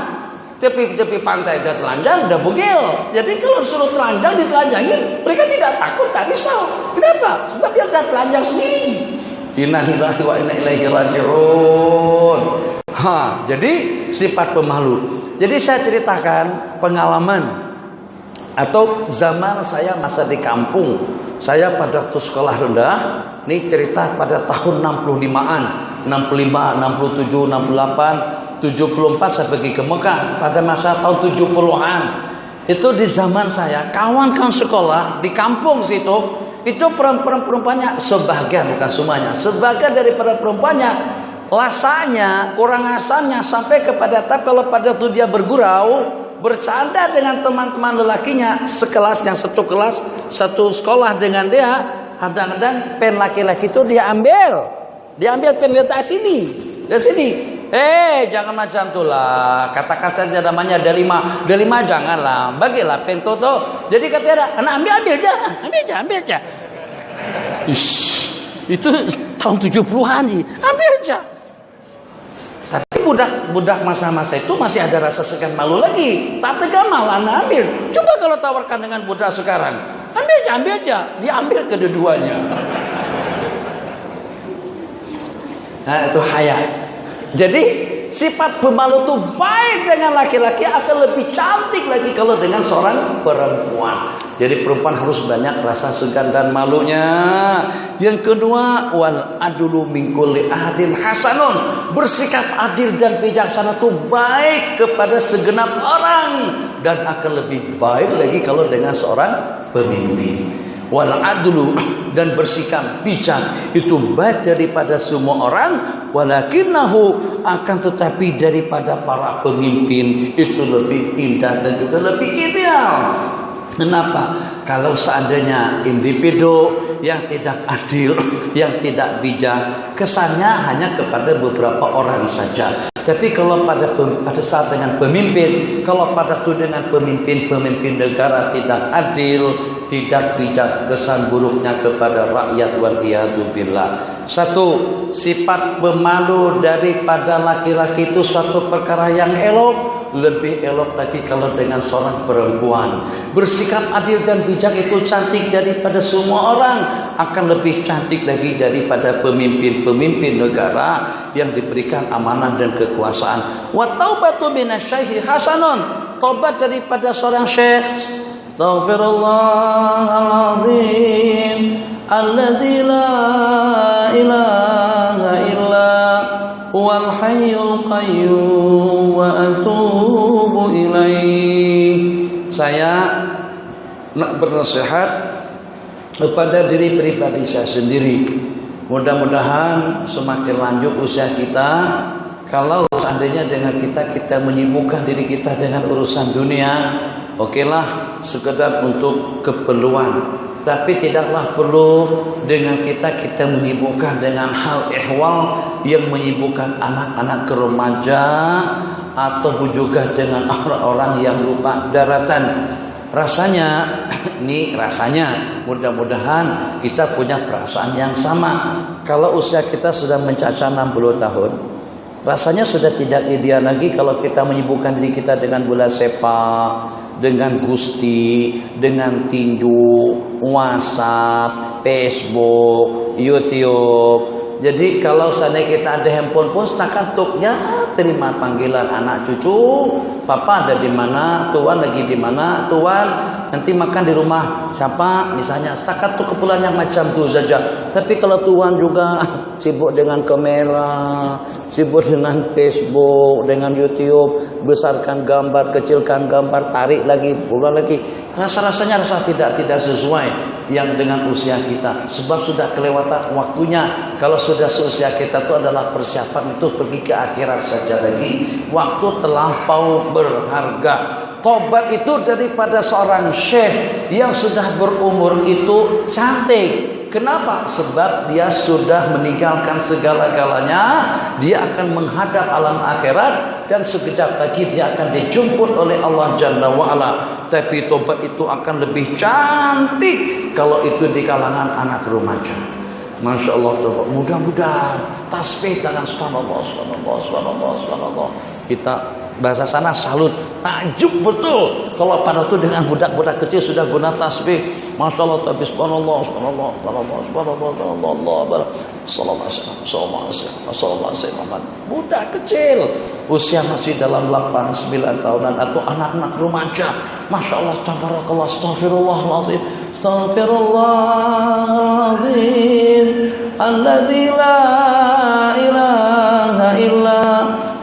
Tepi pantai udah telanjang, udah bugil. Jadi kalau suruh telanjang, ditelanjangin, mereka tidak takut, tak risau. Kenapa? Sebab dia sudah telanjang sendiri. Inna lillahi wa inna ilaihi raji'un. Jadi sifat pemalu. Jadi saya ceritakan pengalaman Atau zaman saya masa di kampung, saya pada waktu sekolah rendah, ini cerita pada tahun 65-an, 65, 67, 68, 74 saya pergi ke Mekah pada masa tahun 70-an. Itu di zaman saya, kawan-kawan sekolah di kampung situ, itu perempuan-perempuannya sebagian, bukan semuanya, sebagian daripada perempuannya lasanya, kurang asalnya sampai kepada kalau pada itu dia bergurau, bercanda dengan teman-teman lelakinya sekelasnya, satu kelas, satu sekolah dengan dia, kadang-kadang pen laki-laki itu dia ambil pen letak sini, dari sini. Jangan macam itulah. Katakan saja namanya delima janganlah. Bagilah pen kau tuh. Jadi kata dia, anak ambil aja. Itu tahun 70-an nih. Ambil aja. Tapi budak masa-masa itu masih ada rasa segan malu lagi. Tak tega malah anak ambil. Coba kalau tawarkan dengan budak sekarang. Ambil aja. Diambil kedua-duanya. Nah, itu haya. Jadi sifat pemalu itu baik dengan laki-laki, akan lebih cantik lagi kalau dengan seorang perempuan. Jadi perempuan harus banyak rasa segan dan malunya. Yang kedua, wal adlu min kulli ahadin hasanun. Bersikap adil dan bijaksana itu baik kepada segenap orang, dan akan lebih baik lagi kalau dengan seorang pemimpin. Wal adlu, dan bersikap bijak itu baik daripada semua orang, walakinnahu, akan tetapi daripada para pemimpin itu lebih indah dan juga lebih ideal. Kenapa? Kalau seandainya individu yang tidak adil, yang tidak bijak, kesannya hanya kepada beberapa orang saja. Tapi kalau pada saat dengan pemimpin, kalau pada itu dengan pemimpin negara tidak adil, tidak bijak, kesan buruknya kepada rakyat, waliyadu billah. Satu, sifat pemalu daripada laki-laki itu suatu perkara yang elok. Lebih elok lagi kalau dengan seorang perempuan. Bersikap adil dan bijak itu cantik daripada semua orang, akan lebih cantik lagi daripada pemimpin-pemimpin negara yang diberikan amanah dan kekuasaan. Wa taubatu minasyaikhi hasanun, tobat daripada seorang syekh, astaghfirullahaladzim alladzi la ilaha illa huwal hayyul qayyum wa atubu ilaih. Saya nak bernasihat kepada diri pribadi saya sendiri. Mudah-mudahan semakin lanjut usia kita, kalau seandainya dengan kita menyibukkan diri kita dengan urusan dunia, okelah sekedar untuk keperluan. Tapi tidaklah perlu dengan kita menyibukkan dengan hal ihwal yang menyibukkan anak-anak remaja, atau juga dengan orang-orang yang lupa daratan. Rasanya, mudah-mudahan kita punya perasaan yang sama. Kalau usia kita sudah mencaca 60 tahun, rasanya sudah tidak ideal lagi kalau kita menyibukkan diri kita dengan bola sepak, dengan gusti, dengan tinju, WhatsApp, Facebook, YouTube. Jadi kalau seandainya kita ada handphone pun setakat untuk ya terima panggilan anak cucu, papa ada di mana, tuan lagi di mana, tuan nanti makan di rumah siapa, misalnya setakat untuk keperluan yang macam itu saja. Tapi kalau tuan juga sibuk dengan kamera, sibuk dengan Facebook, dengan YouTube, besarkan gambar, kecilkan gambar, tarik lagi, pulang lagi, rasa-rasanya tidak sesuai yang dengan usia kita, sebab sudah kelewatan waktunya. Kalau sudah seusia kita itu adalah persiapan itu pergi ke akhirat saja lagi. Waktu terlampau berharga. Tobat itu daripada seorang syekh yang sudah berumur itu cantik. Kenapa? Sebab dia sudah meninggalkan segala-galanya. Dia akan menghadap alam akhirat, dan sekejap lagi dia akan dijemput oleh Allah Jalla wa'ala. Tapi tobat itu akan lebih cantik kalau itu di kalangan anak remaja. Masya Allah, mudah-mudahan tasbih dengan subhanallah, subhanallah, subhanallah, subhanallah. Kita bahasa sana salut, takjub betul kalau pada itu dengan budak-budak kecil sudah guna tasbih. Masya Allah, tasbih subhanallah, subhanallah, subhanallah, subhanallah, subhanallah, sallallahu alaihi wasallam. Budak kecil usia masih dalam 8-9 tahunan atau anak-anak remaja Masya Allah, tabarakallah, astaghfirullahaladzim, astaghfirullahaladzim, alladzi la ilaha illa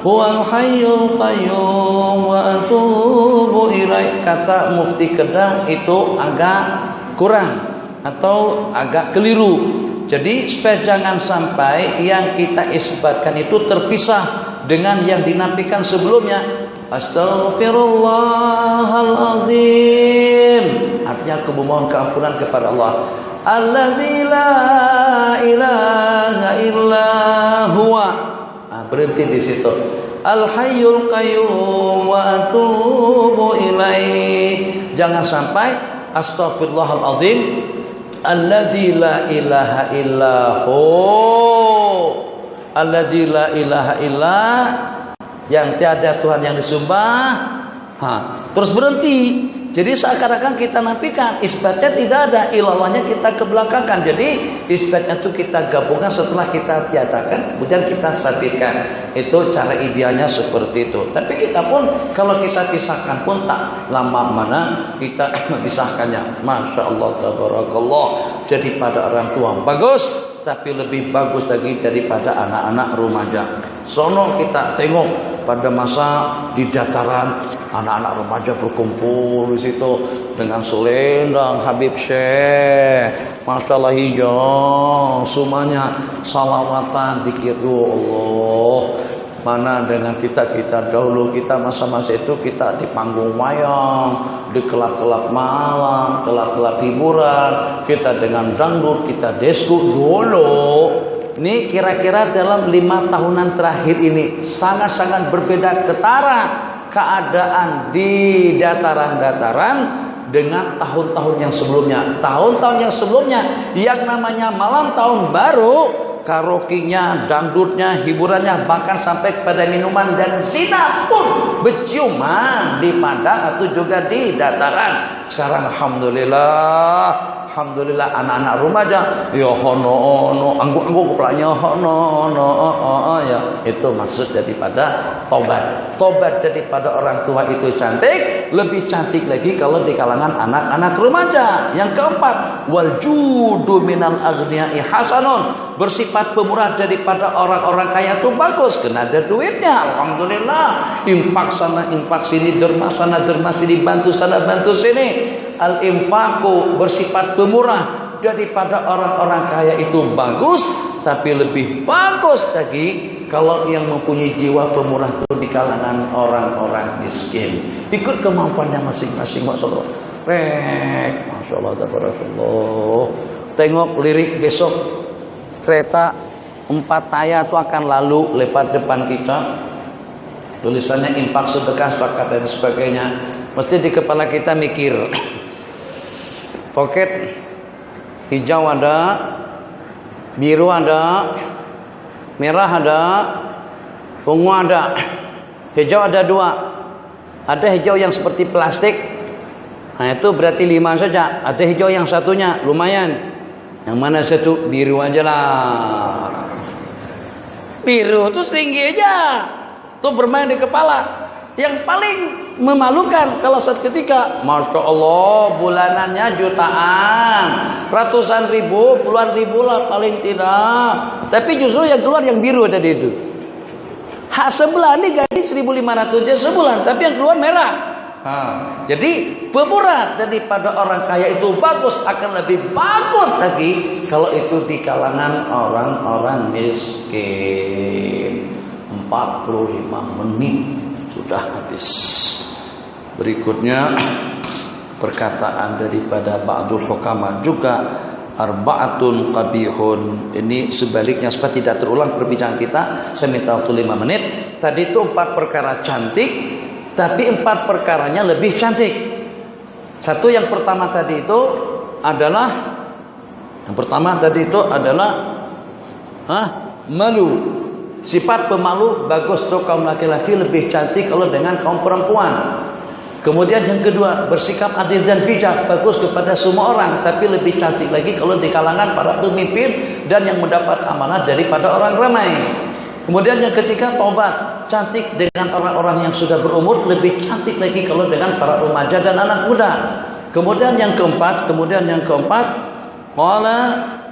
huwal hayyul qayyum wa atubu ilaih. Kata Mufti Kedah itu agak kurang atau agak keliru. Jadi supaya jangan sampai yang kita isbatkan itu terpisah dengan yang dinafikan sebelumnya. Astaghfirullahaladzim, artinya aku memohon keampunan kepada Allah. Alladzi la ilaha illa huwa. Berhenti di situ. Al hayyul qayyum wa atubu ilaih. Jangan sampai astaghfirullahaladzim, alladzi la ilaha illahu, alladzi la ilaha illa, yang tiada Tuhan yang disembah. Terus berhenti. Jadi seakan-akan kita nafikan, isbatnya tidak ada, ilallahnya kita kebelakangkan. Jadi isbatnya itu kita gabungkan setelah kita tiadakan, kemudian kita sabitkan. Itu cara idealnya seperti itu. Tapi kita pun kalau kita pisahkan pun tak lama mana kita memisahkannya. Masya Allah, tabarakallah. Jadi pada orang tua bagus, tapi lebih bagus lagi daripada anak-anak remaja. Sono kita tengok pada masa di dataran, anak-anak remaja berkumpul di situ dengan selendang Habib Syekh, Masya Allah, hijau semuanya salawatan, zikir Allah. Mana dengan kita dahulu, kita masa-masa itu kita di panggung wayang, di kelab-kelab malam, kelab-kelab hiburan, kita dengan dangdut, kita desku dulu. Ini kira-kira dalam 5 tahunan terakhir ini sangat-sangat berbeda ketara keadaan di dataran-dataran dengan tahun-tahun yang sebelumnya. Tahun-tahun yang sebelumnya yang namanya malam tahun baru, karaoke-nya, dangdutnya, hiburannya, bahkan sampai kepada minuman dan zina pun berciuman di padang atau juga di dataran. Sekarang alhamdulillah anak-anak remaja ya hono angguk kepalanya hono ya. Itu maksud daripada tobat daripada orang tua itu cantik, lebih cantik lagi kalau di kalangan anak-anak remaja. Yang keempat, wal judu minal aghniyai hasanun, bersifat pemurah daripada orang-orang kaya itu bagus, kena ada duitnya, alhamdulillah. Infak sana infak sini, derma sana derma sini, bantu sana bantu sini. Al-infaku bersifat pemurah daripada orang-orang kaya itu bagus, tapi lebih bagus lagi kalau yang mempunyai jiwa pemurah itu di kalangan orang-orang miskin. Ikut kemampuannya masing-masing, Masya Allah. Masya Allah, tabarakallah. Tengok lirik besok, kereta 4 taya itu akan lalu lewat depan kita. Tulisannya infak, sedekah, zakat dan sebagainya. Mesti di kepala kita mikir, poket hijau ada, biru ada, merah ada, ungu ada. Hijau ada 2. Ada hijau yang seperti plastik. Nah itu berarti 5 saja. Ada hijau yang satunya lumayan. Yang mana satu? Biru aja lah. Biru itu setinggi aja. Tuh bermain di kepala. Yang paling memalukan kalau saat ketika, Masya Allah, bulanannya jutaan, ratusan ribu, puluhan ribu lah paling tidak. Tapi justru yang keluar yang biru tadi itu. Hak sebelah ini gaji 1.500 aja sebulan, tapi yang keluar merah. Jadi pemurah daripada orang kaya itu bagus, akan lebih bagus lagi kalau itu di kalangan orang-orang miskin. 45 menit sudah habis. Berikutnya perkataan daripada ba'dul hukama juga, arba'atun qabihun. Ini sebaliknya supaya tidak terulang perbincangan kita. Saya minta waktu 5 menit. Tadi itu 4 perkara cantik, tapi 4 perkaranya lebih cantik. Satu, yang pertama tadi itu adalah malu. Sifat pemalu bagus untuk kaum laki-laki, lebih cantik kalau dengan kaum perempuan. Kemudian yang kedua, bersikap adil dan bijak, bagus kepada semua orang, tapi lebih cantik lagi kalau di kalangan para pemimpin dan yang mendapat amanah daripada orang ramai. Kemudian yang ketiga, tobat. cantik dengan orang-orang yang sudah berumur, lebih cantik lagi kalau dengan para remaja dan anak muda. Kemudian yang keempat, qala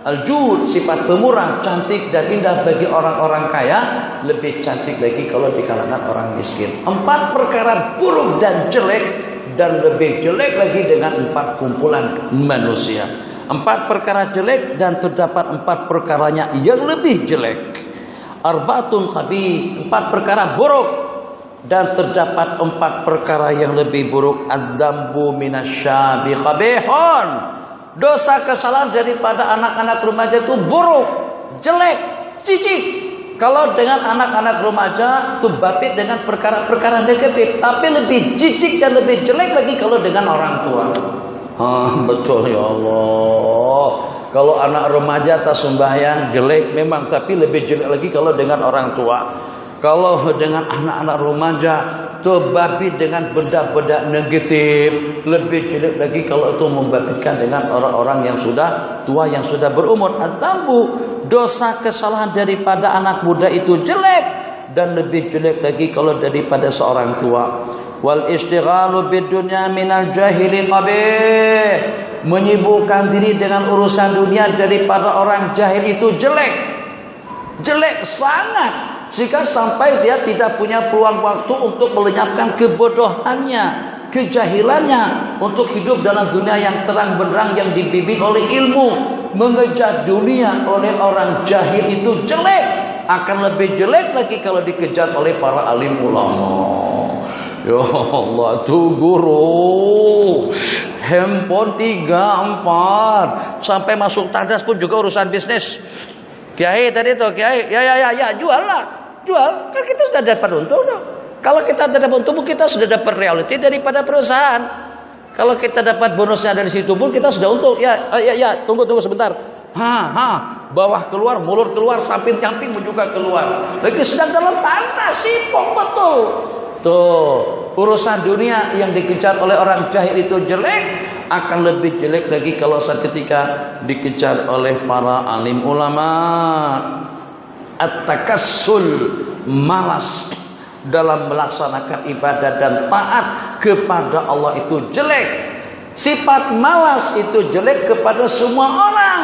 al-jud, sifat pemurah, cantik dan indah bagi orang-orang kaya, lebih cantik lagi kalau di kalangan orang miskin. 4 perkara buruk dan jelek, dan lebih jelek lagi dengan 4 kumpulan manusia. 4 perkara jelek dan terdapat 4 perkaranya yang lebih jelek. Arba'atun khabith, 4 perkara buruk dan terdapat 4 perkara yang lebih buruk. Ad-dambu minasyabi khabihun, dosa kesalahan daripada anak-anak remaja itu buruk, jelek, cicik. Kalau dengan anak-anak remaja itu babit dengan perkara-perkara negatif, tapi lebih cicik dan lebih jelek lagi kalau dengan orang tua. Betul ya Allah. Kalau anak remaja tak sembahyang jelek memang, tapi lebih jelek lagi kalau dengan orang tua. Kalau dengan anak-anak remaja tuh babit dengan benda-benda negatif, lebih jelek lagi kalau itu membabitkan dengan orang-orang yang sudah tua, yang sudah berumur. At-tambu, dosa kesalahan daripada anak muda itu jelek, dan lebih jelek lagi kalau daripada seorang tua. Wal istighalu bidunya minal jahili qabih, menyibukkan diri dengan urusan dunia daripada orang jahil itu jelek, jelek sangat. Jika sampai dia tidak punya peluang waktu untuk melenyapkan kebodohannya, kejahilannya, untuk hidup dalam dunia yang terang benderang yang dibimbing oleh ilmu. Mengejar dunia oleh orang jahil itu jelek, akan lebih jelek lagi kalau dikejar oleh para alim ulama. Ya Allah, tuh guru, handphone 3, 4, sampai masuk tadas pun juga urusan bisnis. Kiai tadi tuh, kiai, ya, jual lah, jual. Kan kita sudah dapat untung dong. Kalau kita tidak dapat untung, kita sudah dapat reality daripada perusahaan. Kalau kita dapat bonusnya dari situ pun kita sudah untung. Ya, tunggu sebentar. Bawah keluar, mulut keluar, samping-samping juga keluar. Lagi sedang dalam tanda sipok betul. Tuh, urusan dunia yang dikejar oleh orang jahil itu jelek, akan lebih jelek lagi kalau saat ketika dikejar oleh para alim ulama. At-takassul, malas dalam melaksanakan ibadah dan taat kepada Allah itu jelek. Sifat malas itu jelek kepada semua orang.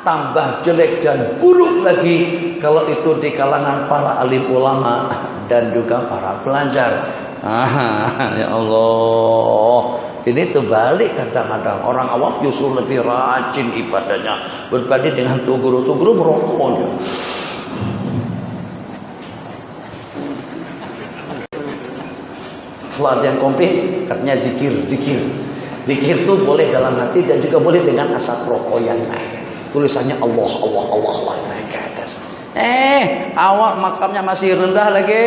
Tambah jelek dan buruk lagi kalau itu di kalangan para alim ulama dan juga para pelajar. Ya Allah, ini terbalik kadang-kadang. Orang awam justru lebih rajin ibadahnya berbanding dengan guru merokok. Kalau ada yang komplain, katanya zikir itu boleh dalam hati dan juga boleh dengan asap rokok yang naik. Tulisannya Allah naik ke atas. Awak makamnya masih rendah lagi.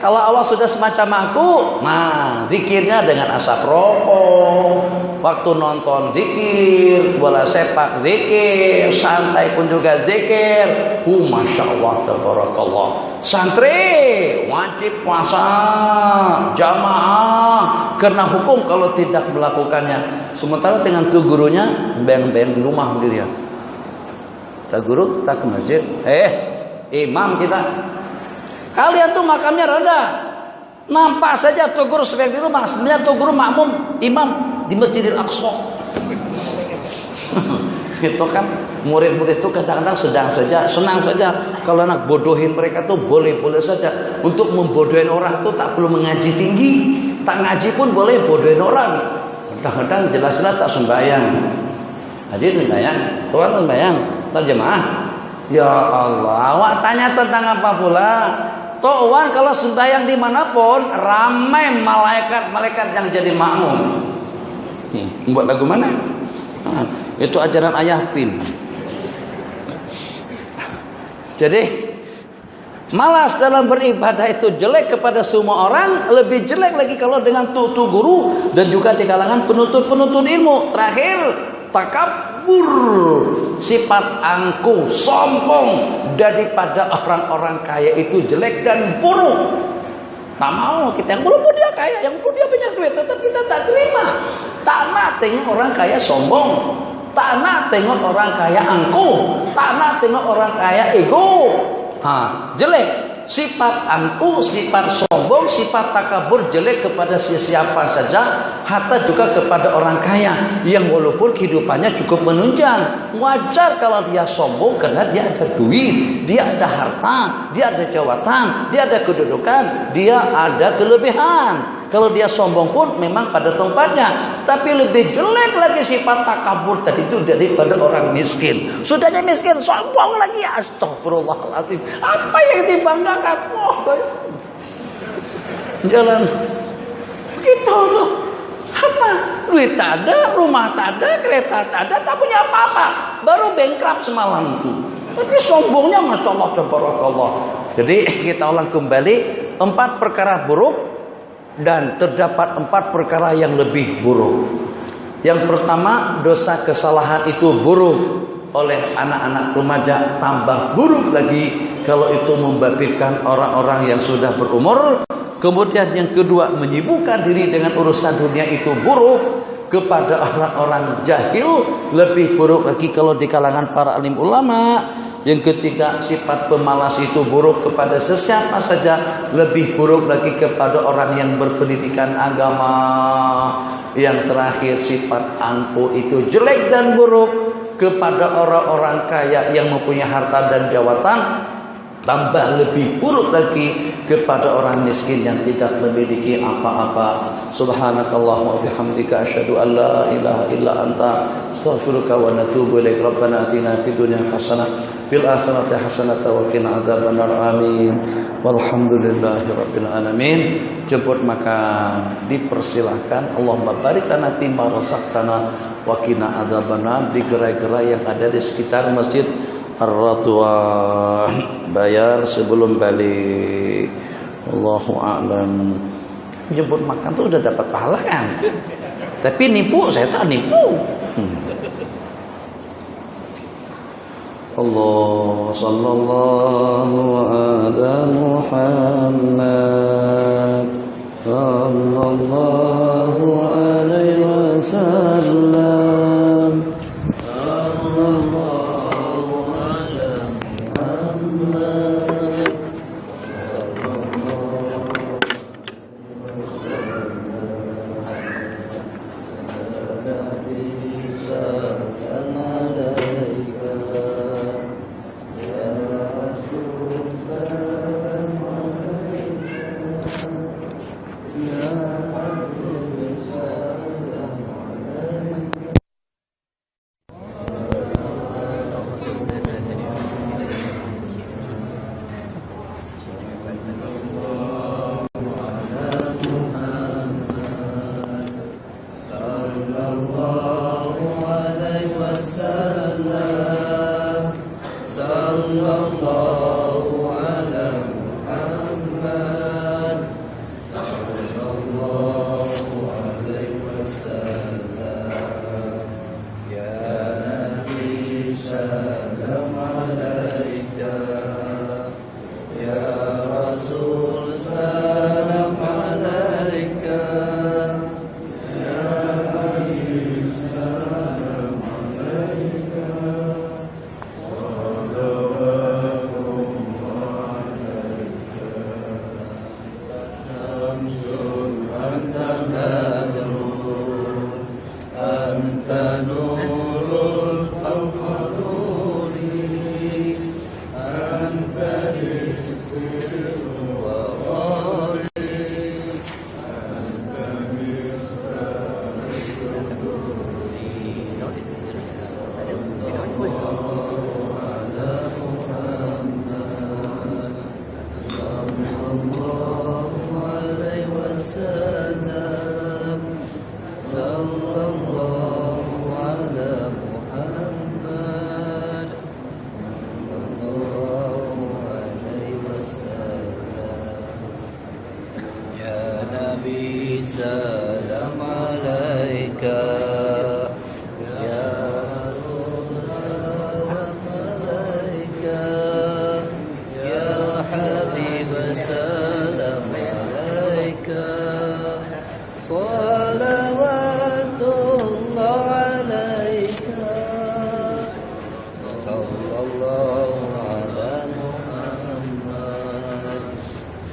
Kalau awak sudah semacam aku, nah zikirnya dengan asap rokok. Waktu nonton zikir, bola sepak zikir, santai pun juga zikir. Masya Allah, tabarakallah. Santri wajib puasa jamaah karena hukum kalau tidak melakukannya. Sementara dengan tuh gurunya beng-beng rumah sendirian. Tak guru, tak ke masjid. Imam kita. Kalian tuh makamnya rendah. Nampak saja tuh guru sebaik di rumah. Sebenarnya tuh guru makmum imam di Masjidil Aqsa. Itu kan murid-murid itu kadang-kadang senang saja kalau anak bodohin mereka tuh boleh-boleh saja. Untuk membodohin orang tuh tak perlu mengaji tinggi. Tak ngaji pun boleh bodohin orang. Kadang-kadang jelas-jelas tak sembahyang. Hadir sembahyang, tuan sembahyang, terjemah. Ya Allah, awak tanya tentang apa pula? Tuan kalau sembahyang dimanapun ramai malaikat yang jadi makmum. Buat lagu mana? Itu ajaran ayah Pin. Jadi malas dalam beribadah itu jelek kepada semua orang. Lebih jelek lagi kalau dengan tutu guru dan juga di kalangan penuntut ilmu. Terakhir, takabur, sifat angkuh, sombong daripada orang-orang kaya itu jelek dan buruk. Tak mau kita yang walaupun dia kaya, yang pun dia banyak duit, tetap kita tak terima. Tak nak tengok orang kaya sombong, tak nak tengok orang kaya angkuh, tak nak tengok orang kaya ego. Jelek. Sifat angkuh, sifat sombong, sifat takabur jelek kepada siapa saja, hatta juga kepada orang kaya yang walaupun kehidupannya cukup menunjang. Wajar kalau dia sombong karena dia ada duit, dia ada harta, dia ada jabatan, dia ada kedudukan, dia ada kelebihan. Kalau dia sombong pun memang pada tempatnya. Tapi lebih jelek lagi sifat takabur tadi itu daripada orang miskin. Sudahnya miskin, sombong lagi. Astagfirullahaladzim. Apa yang dibanggakan? Jalan begitu loh. Apa? Duit tak ada, rumah tak ada, kereta tak ada, tak punya apa-apa. Baru bankrupt semalam itu. Tapi sombongnya Masya Allah, tabarakallah. Jadi kita ulang kembali 4 perkara buruk dan terdapat 4 perkara yang lebih buruk. Yang pertama, dosa kesalahan itu buruk oleh anak-anak remaja, tambah buruk lagi kalau itu membabitkan orang-orang yang sudah berumur. Kemudian yang kedua, menyibukkan diri dengan urusan dunia itu buruk kepada orang-orang jahil. Lebih buruk lagi kalau di kalangan para alim ulama. Yang ketiga, sifat pemalas itu buruk kepada sesiapa saja. Lebih buruk lagi kepada orang yang berpendidikan agama. Yang terakhir, sifat angkuh itu jelek dan buruk kepada orang-orang kaya yang mempunyai harta dan jawatan. Tambah lebih buruk lagi kepada orang miskin yang tidak memiliki apa-apa. Subhanakallah wa bihamdika asyhadu an la ilaha illa anta astaghfiruka wa natubu ilaik. Rabbana atina fid dunya hasanah fil akhirati hasanah wa qina adzabannar. Amin. Walhamdulillahi rabbil alamin. Jemput makan dipersilahkan. Allahumma barik lana fi ma razaqtana wa qina adzabannar. Di gerai-gerai yang ada di sekitar Masjid Ar-Radwan. Bayar sebelum balik. Allahu a'lam. Jemput makan tuh udah dapat pahala kan? Tapi nipu, saya tak nipu. Allah sallallahu ala Muhammad sallallahu alaihi wasallam.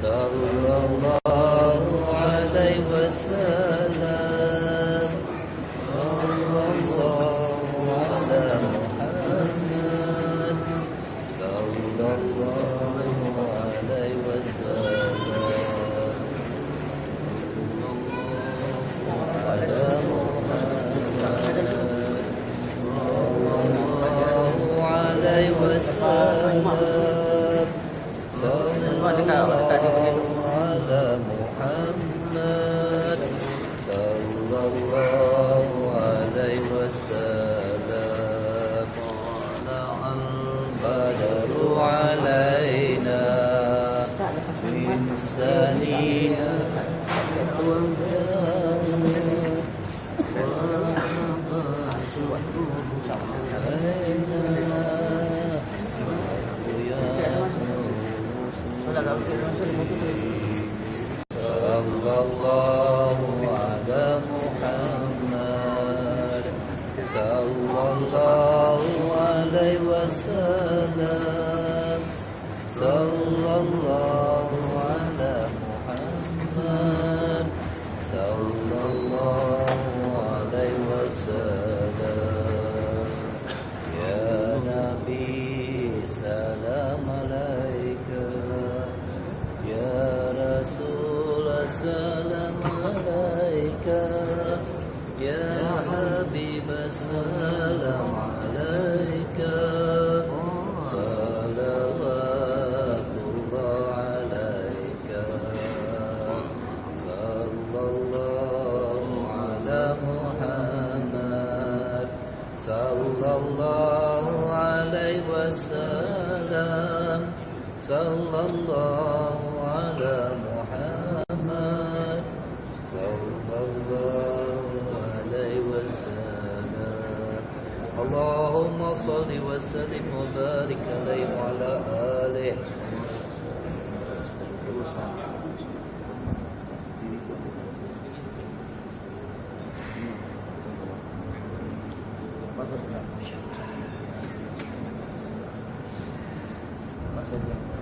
sallallahu alaihi wasallam, sallallahu ala Muhammad, sallallahu alaihi wasallam, ala Muhammad, sallallahu alaihi wasallam, sallallahu ala Muhammad, sallallahu alaihi wasallam. Tala'al badru alaina min sanina sallallahu ala Muhammad, sallallahu alaihi wasallam, sallallahu ala Muhammad, sallallahu alaihi wasallam. Ya Nabi salam alaika, ya Rasul salam alaika, ya Habib salam alaika, salawatullah alaika, sallallahu ala Muhammad, sallallahu alaihi wasallam, sallallahu ala Muhammad, sallallahu alaihi wasallam. Allahumma salli wa sallim wa barik alaihi wa ala alihi. Masuk.